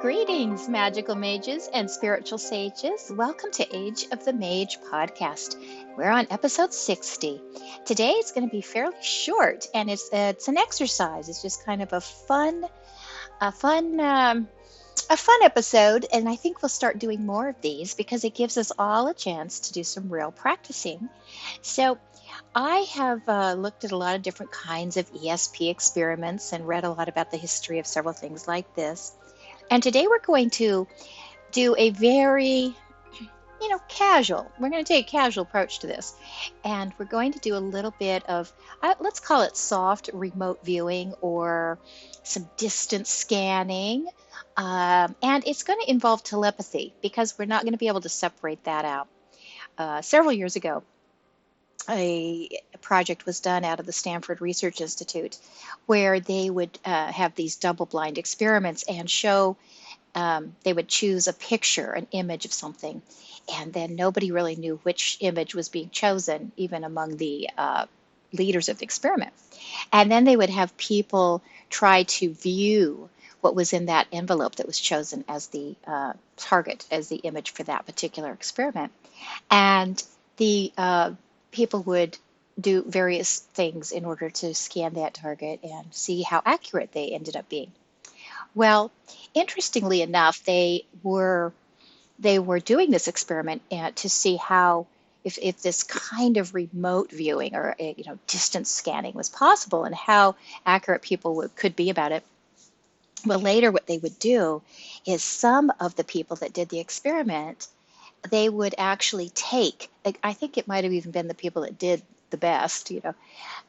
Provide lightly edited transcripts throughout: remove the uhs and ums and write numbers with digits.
Greetings, magical mages and spiritual sages. Welcome to Age of the Mage podcast. We're on episode 60. Today it's going to be fairly short, and it's an exercise. It's just kind of a fun, um, a fun episode, and I think we'll start doing more of these because it gives us all a chance to do some real practicing. So I have looked at a lot of different kinds of ESP experiments and read a lot about the history of several things like this. And today we're going to do a very, casual, we're going to take a casual approach to this. And we're going to do a little bit of, let's call it soft remote viewing or some distance scanning. And it's going to involve telepathy because we're not going to be able to separate that out. Several years ago, a project was done out of the Stanford Research Institute where they would have these double-blind experiments and show they would choose a picture, an image of something, and then nobody really knew which image was being chosen, even among the leaders of the experiment. And then they would have people try to view what was in that envelope that was chosen as the target, as the image for that particular experiment. And the people would do various things in order to scan that target and see how accurate they ended up being. Well, interestingly enough, they were doing this experiment to see how if this kind of remote viewing or distance scanning was possible and how accurate people could be about it. Well, later what they would do is some of the people that did the experiment, they would actually take, like, I think it might have even been the people that did the best,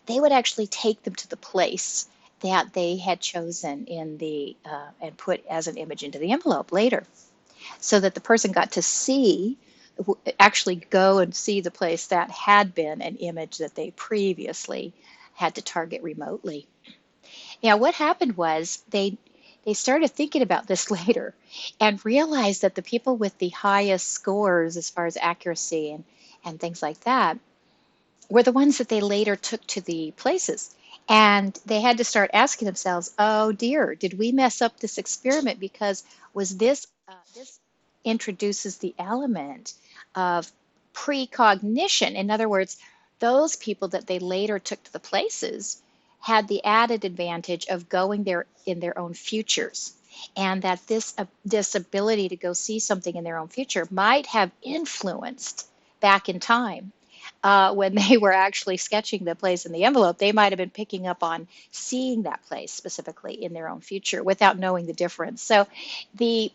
they would actually take them to the place that they had chosen in the and put as an image into the envelope later, so that the person got to see, actually go and see the place that had been an image that they previously had to target remotely. Now, what happened was they started thinking about this later and realized that the people with the highest scores as far as accuracy and things like that were the ones that they later took to the places. And they had to start asking themselves, oh dear, did we mess up this experiment? Because was this introduces the element of precognition. In other words, those people that they later took to the places had the added advantage of going there in their own futures, and that this ability to go see something in their own future might have influenced back in time. When they were actually sketching the place in the envelope, they might have been picking up on seeing that place specifically in their own future without knowing the difference. So the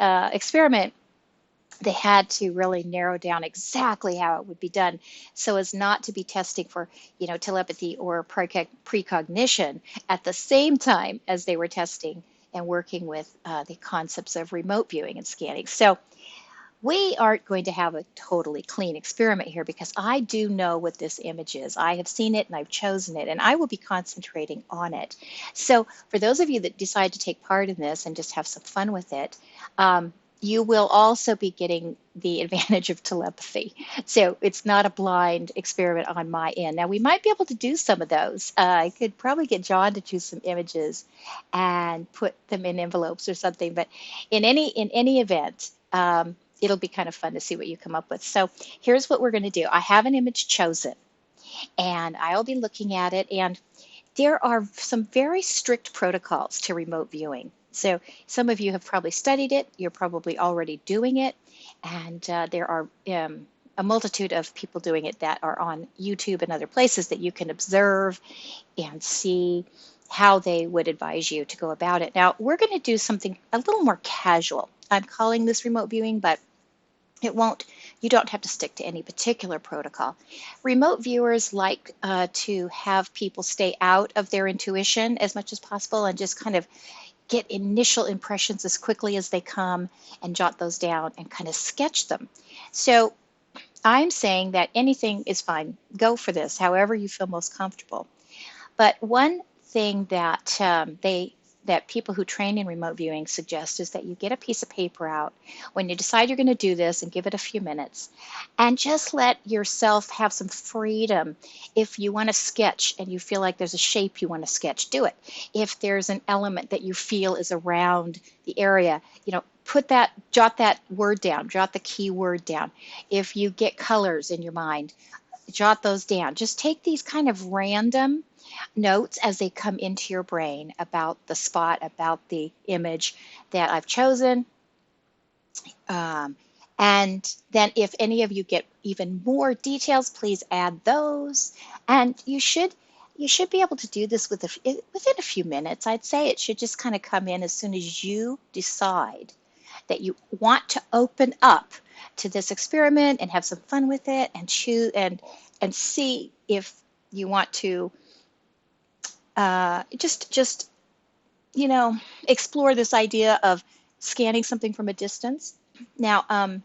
experiment, they had to really narrow down exactly how it would be done so as not to be testing for, telepathy or precognition at the same time as they were testing and working with the concepts of remote viewing and scanning. So we aren't going to have a totally clean experiment here because I do know what this image is. I have seen it and I've chosen it, and I will be concentrating on it. So for those of you that decide to take part in this and just have some fun with it, you will also be getting the advantage of telepathy. So it's not a blind experiment on my end. Now, we might be able to do some of those. I could probably get John to choose some images and put them in envelopes or something. But in any event, it'll be kind of fun to see what you come up with. So here's what we're going to do. I have an image chosen, and I'll be looking at it. And there are some very strict protocols to remote viewing. So some of you have probably studied it. You're probably already doing it. And there are a multitude of people doing it that are on YouTube and other places that you can observe and see how they would advise you to go about it. Now, we're going to do something a little more casual. I'm calling this remote viewing, but you don't have to stick to any particular protocol. Remote viewers like to have people stay out of their intuition as much as possible and just kind of get initial impressions as quickly as they come and jot those down and kind of sketch them. So I'm saying that anything is fine. Go for this, however you feel most comfortable. But one thing that that people who train in remote viewing suggest is that you get a piece of paper out when you decide you're going to do this and give it a few minutes and just let yourself have some freedom. If you want to sketch and you feel like there's a shape you want to sketch, do it. If there's an element that you feel is around the area, jot that word down, jot the key word down. If you get colors in your mind, jot those down. Just take these kind of random notes as they come into your brain about the spot, about the image that I've chosen. And then if any of you get even more details, please add those. And you should be able to do this within a few minutes. I'd say it should just kind of come in as soon as you decide that you want to open up to this experiment and have some fun with it and choose and see if you want to just explore this idea of scanning something from a distance. Now,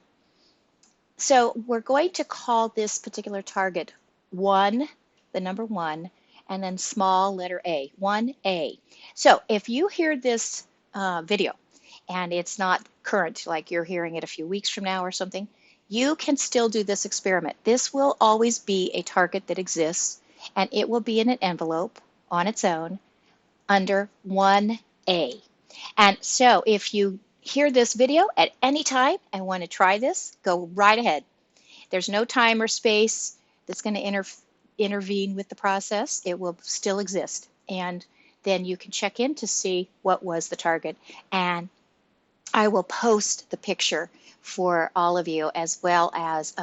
so we're going to call this particular target 1, the number 1, and then small letter A, 1A. So if you hear this video and it's not current, like you're hearing it a few weeks from now or something, you can still do this experiment. This will always be a target that exists, and it will be in an envelope on its own under 1A. And so if you hear this video at any time and want to try this, go right ahead. There's no time or space that's going to intervene with the process. It will still exist. And then you can check in to see what was the target. And I will post the picture for all of you, as well as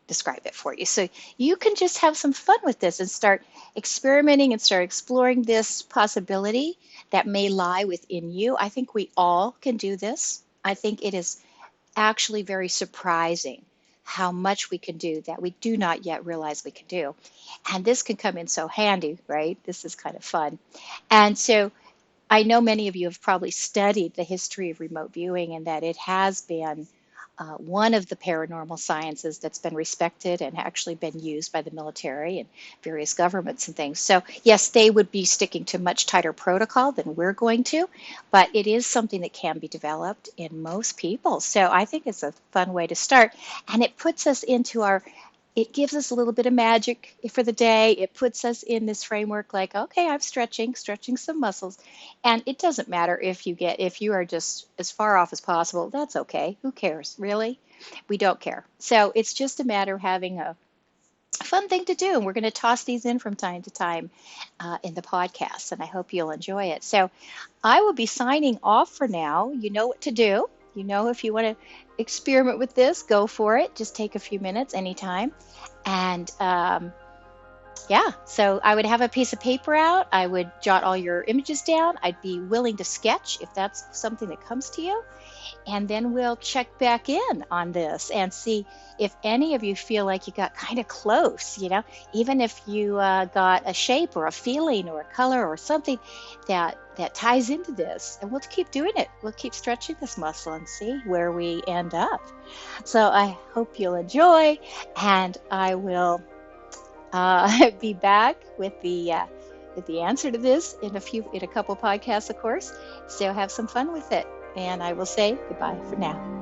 describe it for you. So you can just have some fun with this and start experimenting and start exploring this possibility that may lie within you. I think we all can do this. I think it is actually very surprising how much we can do that we do not yet realize we can do. And this can come in so handy, right? This is kind of fun. And so I know many of you have probably studied the history of remote viewing, and that it has been one of the paranormal sciences that's been respected and actually been used by the military and various governments and things. So yes, they would be sticking to much tighter protocol than we're going to, but it is something that can be developed in most people. So I think it's a fun way to start, and it puts us into it gives us a little bit of magic for the day. It puts us in this framework like, okay, I'm stretching some muscles. And it doesn't matter if you are just as far off as possible. That's okay. Who cares, really? We don't care. So it's just a matter of having a fun thing to do. And we're going to toss these in from time to time in the podcast. And I hope you'll enjoy it. So I will be signing off for now. You know what to do. If you want to experiment with this, go for it. Just take a few minutes anytime. And so I would have a piece of paper out. I would jot all your images down. I'd be willing to sketch if that's something that comes to you. And then we'll check back in on this and see if any of you feel like you got kind of close, even if you got a shape or a feeling or a color or something that ties into this. And we'll keep doing it. We'll keep stretching this muscle and see where we end up. So I hope you'll enjoy, and I will be back with the answer to this in a couple podcasts, of course. So have some fun with it. And I will say goodbye for now.